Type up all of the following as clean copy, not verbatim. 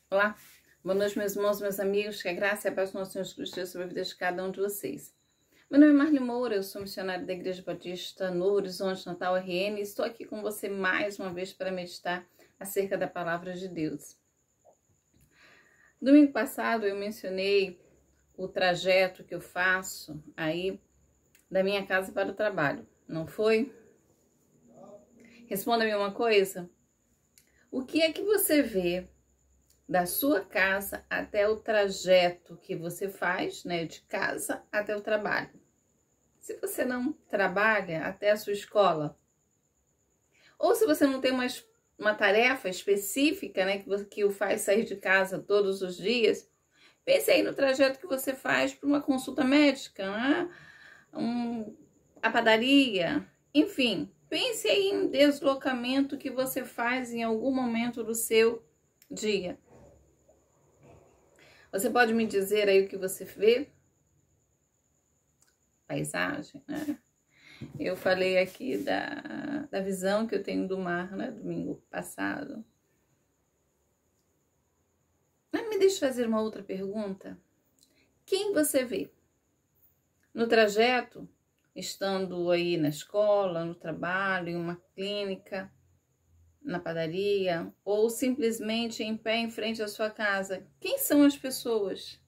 Olá, boa noite, meus irmãos, meus amigos, que a graça e a paz do nosso Senhor Jesus Cristo sobre a vida de cada um de vocês. Meu nome é Marli Moura, eu sou missionária da Igreja Batista Novo Horizonte, Natal RN, e estou aqui com você mais uma vez para meditar acerca da Palavra de Deus. Domingo passado eu mencionei o trajeto que eu faço aí da minha casa para o trabalho, não foi? Responda-me uma coisa, o que é que você vê da sua casa até o trajeto que você faz, né, de casa até o trabalho? Se você não trabalha, até a sua escola, ou se você não tem uma tarefa específica, né, que o faz sair de casa todos os dias, pense aí no trajeto que você faz para uma consulta médica, né? A padaria, enfim, pense aí em deslocamento que você faz em algum momento do seu dia. Você pode me dizer aí o que você vê? Paisagem, né? Eu falei aqui da visão que eu tenho do mar, né? Domingo passado. Mas me deixa fazer uma outra pergunta. Quem você vê? No trajeto, estando aí na escola, no trabalho, em uma clínica, na padaria, ou simplesmente em pé em frente à sua casa? Quem são as pessoas?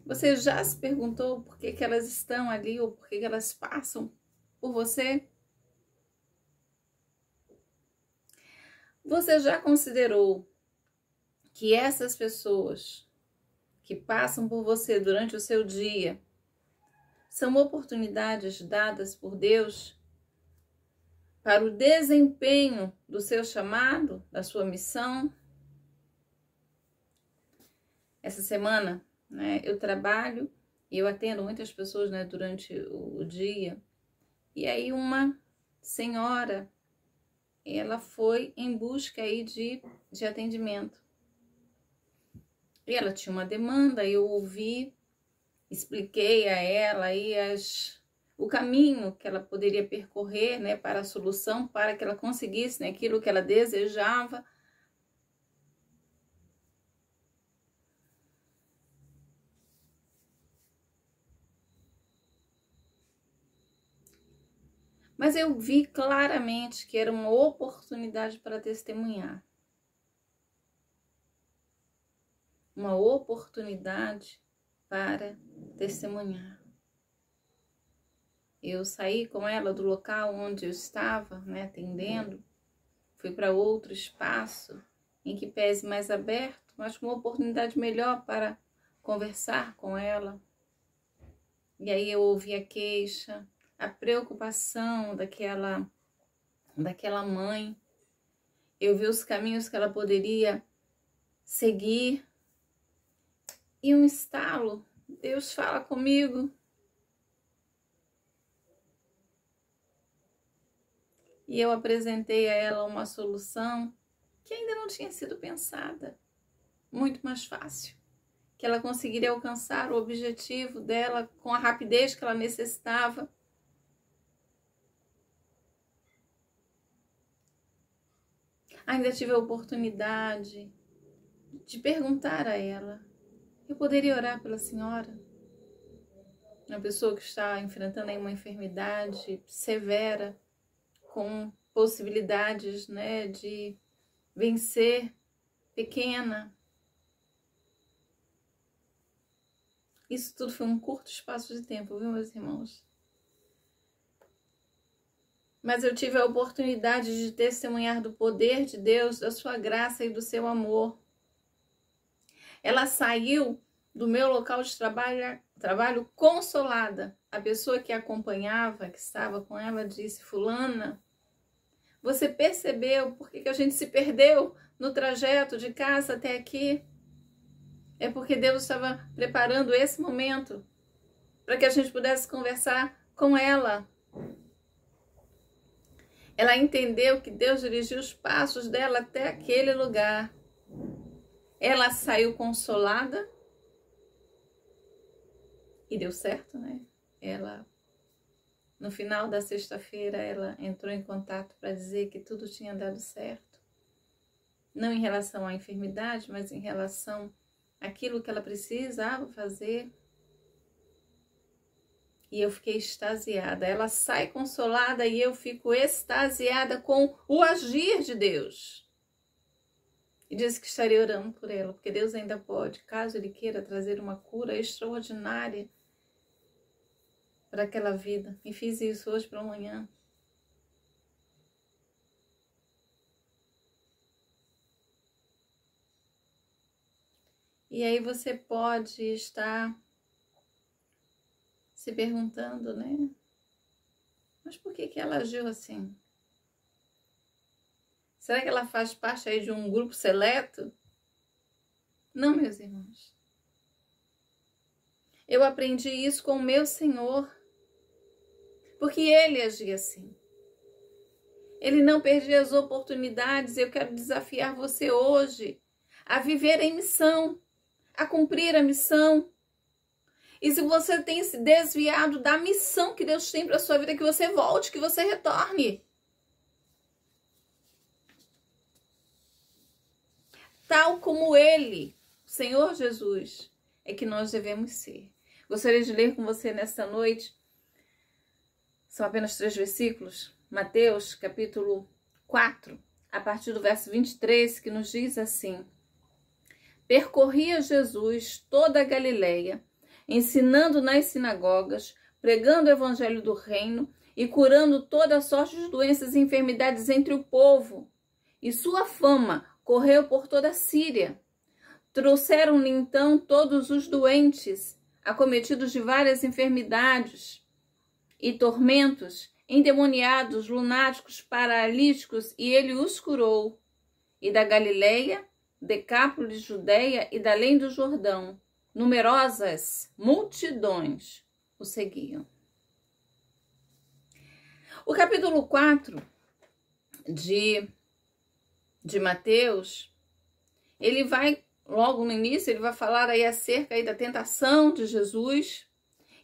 Você já se perguntou por que elas estão ali ou por que elas passam por você? Você já considerou que essas pessoas que passam por você durante o seu dia são oportunidades dadas por Deus para o desempenho do seu chamado, da sua missão? Essa semana, né, eu trabalho e eu atendo muitas pessoas, né, durante o dia. E aí uma senhora, ela foi em busca aí de atendimento. E ela tinha uma demanda, eu ouvi, expliquei a ela aí o caminho que ela poderia percorrer, né, para a solução, para que ela conseguisse, né, aquilo que ela desejava. Mas eu vi claramente que era uma oportunidade para testemunhar. Uma oportunidade para testemunhar. Eu saí com ela do local onde eu estava, né, atendendo, fui para outro espaço, em que pese mais aberto, mas com uma oportunidade melhor para conversar com ela. E aí eu ouvi a queixa, a preocupação daquela mãe. Eu vi os caminhos que ela poderia seguir. E um estalo, Deus fala comigo. E eu apresentei a ela uma solução que ainda não tinha sido pensada. Muito mais fácil. Que ela conseguiria alcançar o objetivo dela com a rapidez que ela necessitava. Ainda tive a oportunidade de perguntar a ela: eu poderia orar pela senhora? Uma pessoa que está enfrentando aí uma enfermidade severa, com possibilidades, né, de vencer, pequena. Isso tudo foi um curto espaço de tempo, viu, meus irmãos? Mas eu tive a oportunidade de testemunhar do poder de Deus, da sua graça e do seu amor. Ela saiu do meu local de trabalho consolada. A pessoa que a acompanhava, que estava com ela, disse: fulana, você percebeu por que a gente se perdeu no trajeto de casa até aqui? É porque Deus estava preparando esse momento para que a gente pudesse conversar com ela. Ela entendeu que Deus dirigiu os passos dela até aquele lugar. Ela saiu consolada e deu certo, né? No final da sexta-feira, ela entrou em contato para dizer que tudo tinha dado certo. não em relação à enfermidade, mas em relação àquilo que ela precisava fazer. E eu fiquei extasiada. Ela sai consolada e eu fico extasiada com o agir de Deus. E disse que estaria orando por ela, porque Deus ainda pode, caso Ele queira, trazer uma cura extraordinária para aquela vida. E fiz isso hoje para amanhã. E aí você pode estar se perguntando, né? Mas por que ela agiu assim? Será que ela faz parte aí de um grupo seleto? Não, meus irmãos. Eu aprendi isso com o meu Senhor, porque Ele agia assim. Ele não perdia as oportunidades. Eu quero desafiar você hoje a viver em missão, a cumprir a missão. E se você tem se desviado da missão que Deus tem para a sua vida, que você volte, que você retorne. Tal como Ele, o Senhor Jesus, é que nós devemos ser. Gostaria de ler com você nesta noite, são apenas 3 versículos, Mateus capítulo 4, a partir do verso 23, que nos diz assim: Percorria Jesus toda a Galileia, ensinando nas sinagogas, pregando o evangelho do reino e curando toda sorte de doenças e enfermidades entre o povo. E sua fama correu por toda a Síria. Trouxeram-lhe então todos os doentes, acometidos de várias enfermidades e tormentos, endemoniados, lunáticos, paralíticos, e ele os curou. E da Galileia, Decápolis, Judeia e da além do Jordão, numerosas multidões o seguiam. O capítulo 4 de Mateus, ele vai, logo no início, ele vai falar aí acerca aí da tentação de Jesus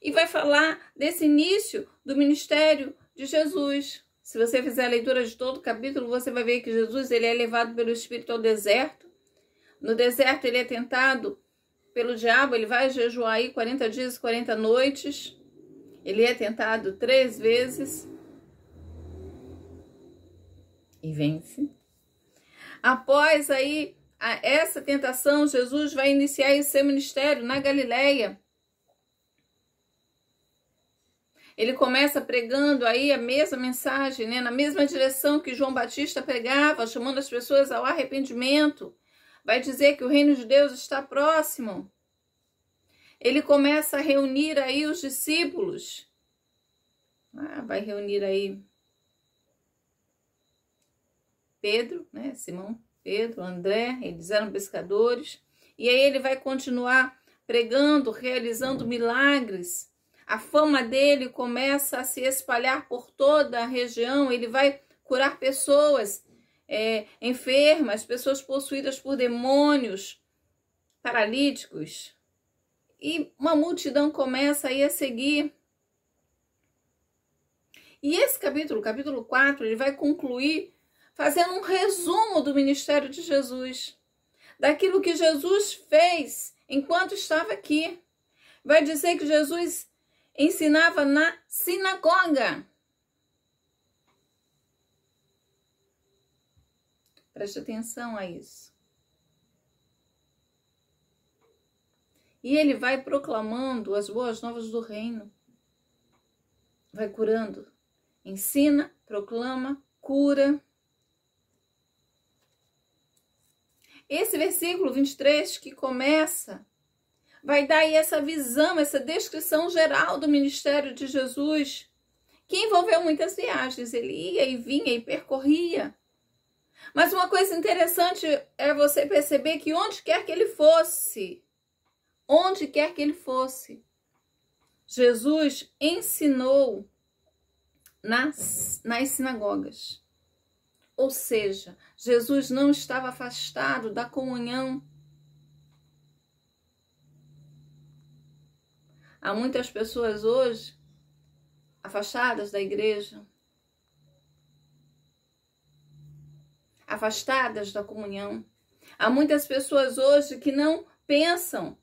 e vai falar desse início do ministério de Jesus. Se você fizer a leitura de todo o capítulo, você vai ver que Jesus ele é levado pelo Espírito ao deserto. No deserto ele é tentado pelo diabo, ele vai jejuar aí 40 dias e 40 noites. Ele é tentado 3 vezes e vence. Após aí essa tentação, Jesus vai iniciar o seu ministério na Galileia. Ele começa pregando aí a mesma mensagem, né? Na mesma direção que João Batista pregava, chamando as pessoas ao arrependimento. Vai dizer que o reino de Deus está próximo. Ele começa a reunir aí os discípulos. Vai reunir aí Pedro, né? Simão, Pedro, André, eles eram pescadores. E aí ele vai continuar pregando, realizando milagres. A fama dele começa a se espalhar por toda a região. Ele vai curar pessoas enfermas, pessoas possuídas por demônios, paralíticos. E uma multidão começa aí a seguir. E esse capítulo 4, ele vai concluir fazendo um resumo do ministério de Jesus. Daquilo que Jesus fez enquanto estava aqui. Vai dizer que Jesus ensinava na sinagoga. Preste atenção a isso. E ele vai proclamando as boas novas do reino. Vai curando. Ensina, proclama, cura. Esse versículo 23 que começa, vai dar aí essa visão, essa descrição geral do ministério de Jesus, que envolveu muitas viagens. Ele ia e vinha e percorria. Mas uma coisa interessante é você perceber que onde quer que ele fosse, Jesus ensinou nas sinagogas. Ou seja, Jesus não estava afastado da comunhão. Há muitas pessoas hoje afastadas da igreja. afastadas da comunhão. Há muitas pessoas hoje que não pensam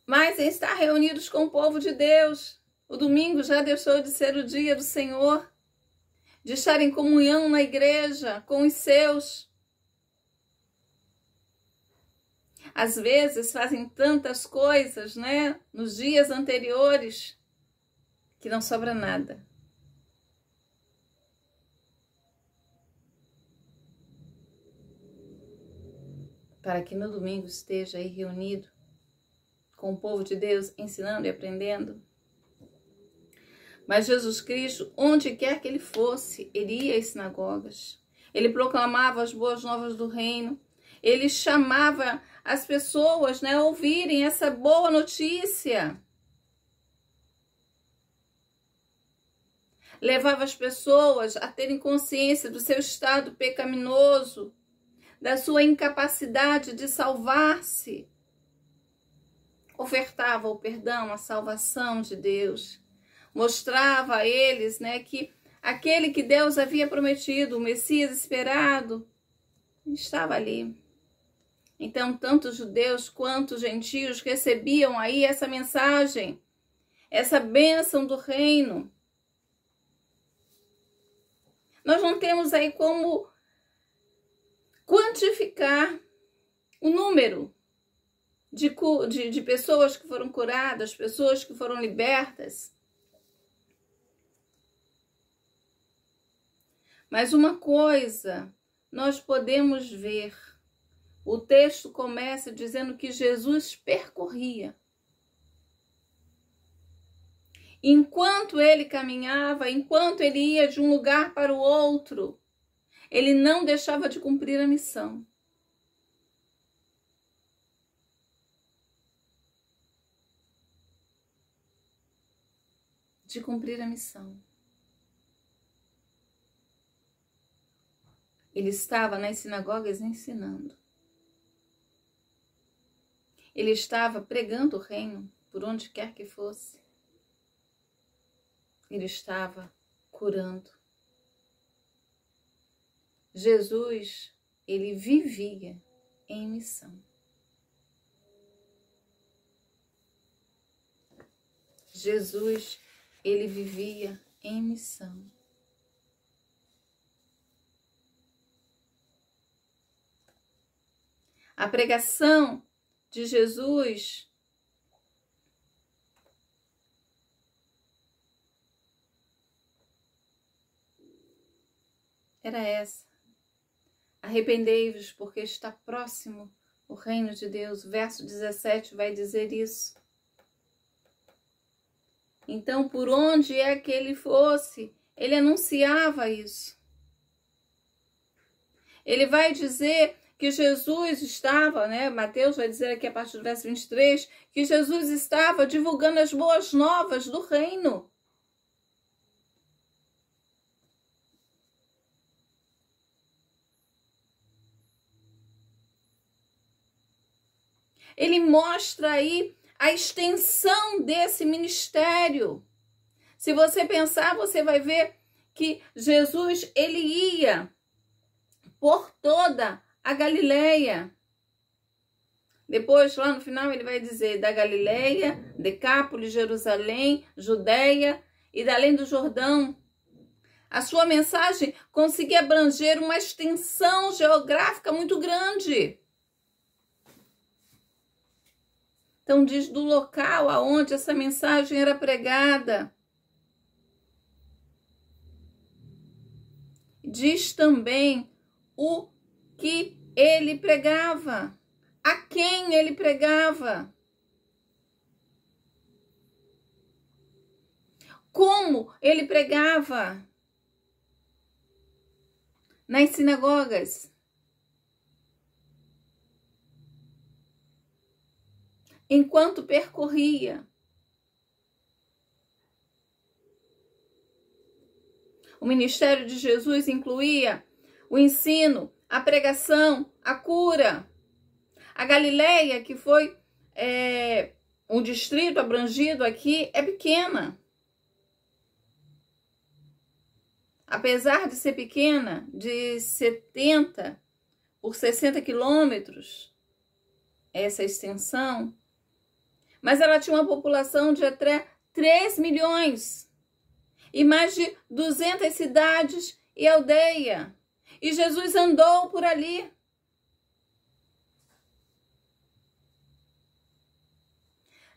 mais em estar reunidos com o povo de Deus. O domingo já deixou de ser o dia do Senhor, de estar em comunhão na igreja com os seus. Às vezes fazem tantas coisas, né, nos dias anteriores, que não sobra nada. Para que no domingo esteja aí reunido com o povo de Deus, ensinando e aprendendo. Mas Jesus Cristo, onde quer que ele fosse, ele ia às sinagogas. Ele proclamava as boas novas do reino. Ele chamava as pessoas, né, a ouvirem essa boa notícia. Levava as pessoas a terem consciência do seu estado pecaminoso, da sua incapacidade de salvar-se. Ofertava o perdão, a salvação de Deus. Mostrava a eles, né, que aquele que Deus havia prometido, o Messias esperado, estava ali. Então, tanto judeus quanto gentios recebiam aí essa mensagem, essa bênção do reino. Nós não temos aí como quantificar o número de pessoas que foram curadas, pessoas que foram libertas. Mas uma coisa nós podemos ver, o texto começa dizendo que Jesus percorria. Enquanto ele caminhava, enquanto ele ia de um lugar para o outro, ele não deixava de cumprir a missão. De cumprir a missão. Ele estava nas sinagogas ensinando. Ele estava pregando o reino por onde quer que fosse. Ele estava curando. Jesus, ele vivia em missão. Jesus, ele vivia em missão. A pregação de Jesus era essa. Arrependei-vos, porque está próximo o reino de Deus. Verso 17 vai dizer isso. Então, por onde é que ele fosse, ele anunciava isso. Ele vai dizer que Jesus estava, né? Mateus vai dizer aqui a partir do verso 23, que Jesus estava divulgando as boas novas do reino. Ele mostra aí a extensão desse ministério. Se você pensar, você vai ver que Jesus, ele ia por toda a Galileia. Depois, lá no final, ele vai dizer da Galileia, Decápolis, Jerusalém, Judeia e da além do Jordão. A sua mensagem conseguia abranger uma extensão geográfica muito grande. Então, diz do local aonde essa mensagem era pregada. Diz também o que ele pregava, a quem ele pregava, como ele pregava nas sinagogas, enquanto percorria. O ministério de Jesus incluía o ensino, a pregação, a cura. A Galileia, que foi um distrito abrangido aqui, é pequena. apesar de ser pequena, de 70 por 60 quilômetros, essa extensão, mas ela tinha uma população de até 3 milhões e mais de 200 cidades e aldeia. E Jesus andou por ali.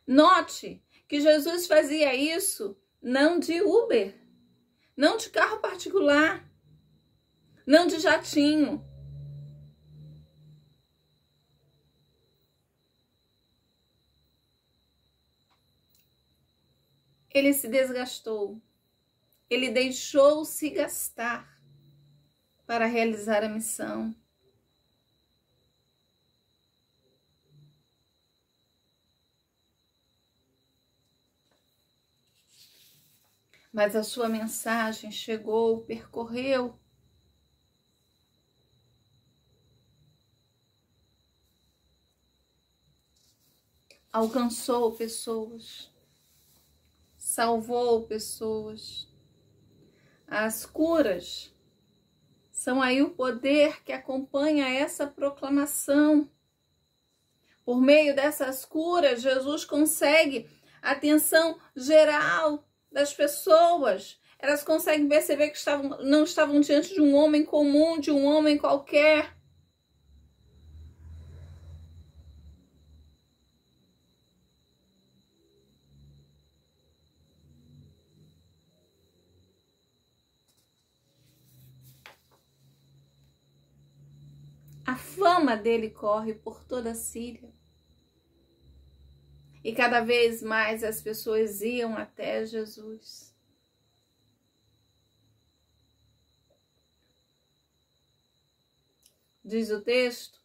Note que Jesus fazia isso não de Uber, não de carro particular, não de jatinho. Ele se desgastou, ele deixou-se gastar para realizar a missão. Mas a sua mensagem chegou, percorreu. Alcançou pessoas, salvou pessoas. As curas são aí o poder que acompanha essa proclamação. Por meio dessas curas, Jesus consegue a atenção geral das pessoas. Elas conseguem perceber que não estavam diante de um homem comum, de um homem qualquer. A fama dele corre por toda a Síria. E cada vez mais as pessoas iam até Jesus. Diz o texto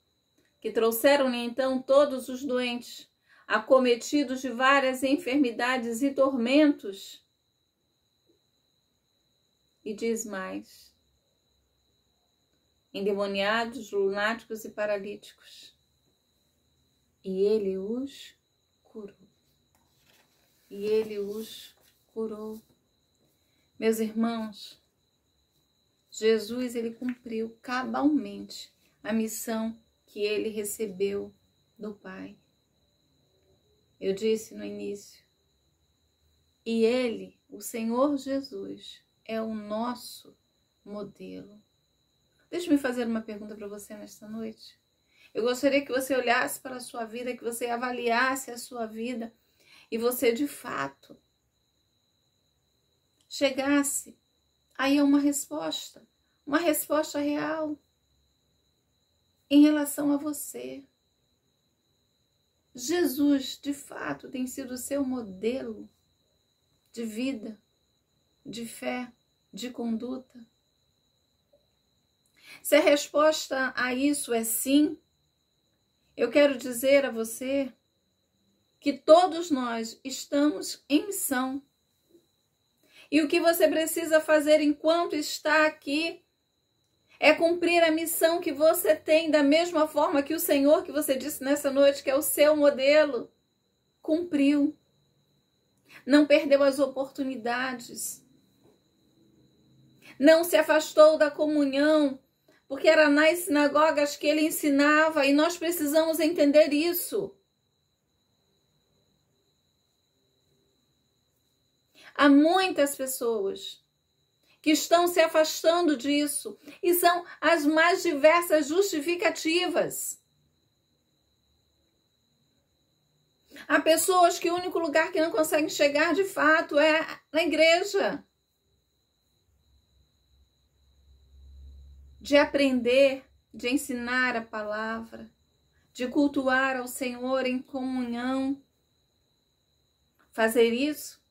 que trouxeram-lhe então todos os doentes, acometidos de várias enfermidades e tormentos. E diz mais: endemoniados, lunáticos e paralíticos. E ele os curou. E ele os curou. Meus irmãos, Jesus, ele cumpriu cabalmente a missão que ele recebeu do Pai. Eu disse no início, e ele, o Senhor Jesus, é o nosso modelo. Deixa-me fazer uma pergunta para você nesta noite. Eu gostaria que você olhasse para a sua vida, que você avaliasse a sua vida e você, de fato, chegasse aí a uma resposta real em relação a você. Jesus, de fato, tem sido o seu modelo de vida, de fé, de conduta. Se a resposta a isso é sim, eu quero dizer a você que todos nós estamos em missão. E o que você precisa fazer enquanto está aqui é cumprir a missão que você tem, da mesma forma que o Senhor, que você disse nessa noite, que é o seu modelo, cumpriu. Não perdeu as oportunidades. Não se afastou da comunhão, porque era nas sinagogas que ele ensinava, e nós precisamos entender isso. Há muitas pessoas que estão se afastando disso, e são as mais diversas justificativas. Há pessoas que o único lugar que não conseguem chegar de fato é na igreja. De aprender, de ensinar a palavra, de cultuar ao Senhor em comunhão. Fazer isso,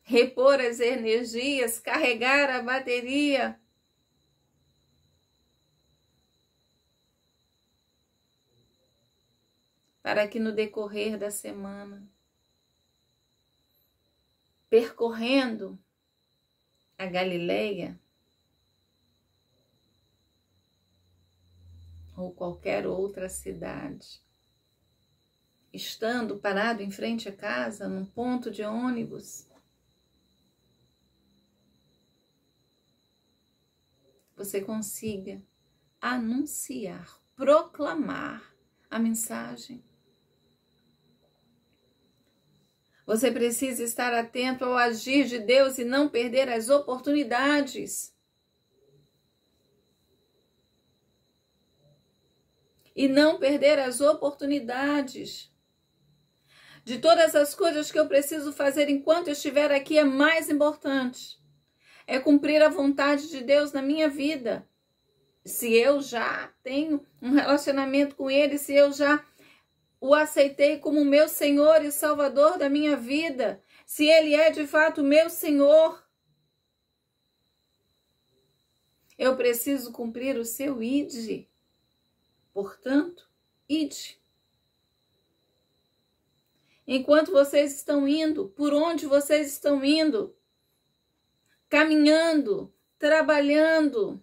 repor as energias, carregar a bateria. Para que no decorrer da semana, percorrendo a Galileia, ou qualquer outra cidade, estando parado em frente à casa, num ponto de ônibus, você consiga anunciar, proclamar a mensagem. Você precisa estar atento ao agir de Deus e não perder as oportunidades. E não perder as oportunidades. De todas as coisas que eu preciso fazer enquanto eu estiver aqui, a mais importante é cumprir a vontade de Deus na minha vida. Se eu já tenho um relacionamento com Ele, se eu já o aceitei como meu Senhor e Salvador da minha vida, se Ele é de fato meu Senhor, eu preciso cumprir o seu ide. Portanto, ide. Enquanto vocês estão indo, por onde vocês estão indo, caminhando, trabalhando,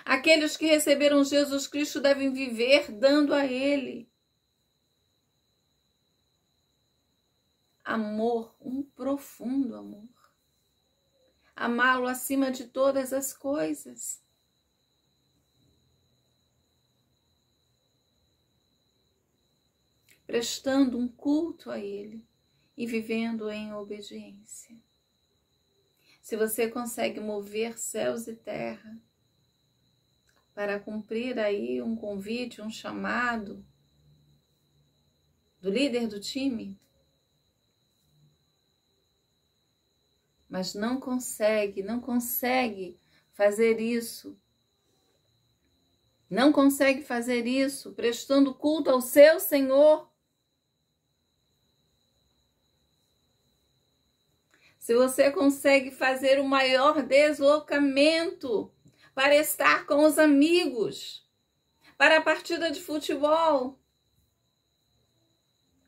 aqueles que receberam Jesus Cristo devem viver dando a Ele amor, um profundo amor. Amá-lo acima de todas as coisas. Prestando um culto a Ele e vivendo em obediência. Se você consegue mover céus e terra para cumprir aí um convite, um chamado do líder do time, mas não consegue fazer isso. Não consegue fazer isso prestando culto ao seu Senhor. Se você consegue fazer o maior deslocamento para estar com os amigos, para a partida de futebol,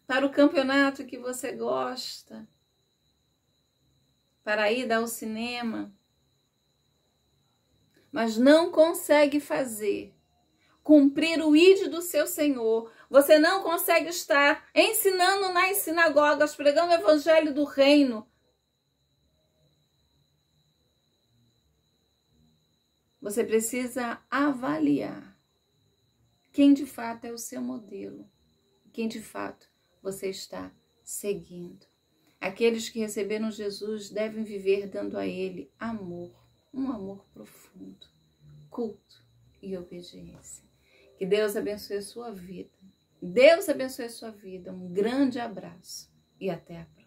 para o campeonato que você gosta, para ir ao cinema, mas não consegue cumprir o ide do seu Senhor, você não consegue estar ensinando nas sinagogas, pregando o evangelho do reino, você precisa avaliar quem de fato é o seu modelo, quem de fato você está seguindo. Aqueles que receberam Jesus devem viver dando a Ele amor, um amor profundo, culto e obediência. Que Deus abençoe a sua vida. Deus abençoe a sua vida. Um grande abraço e até a próxima.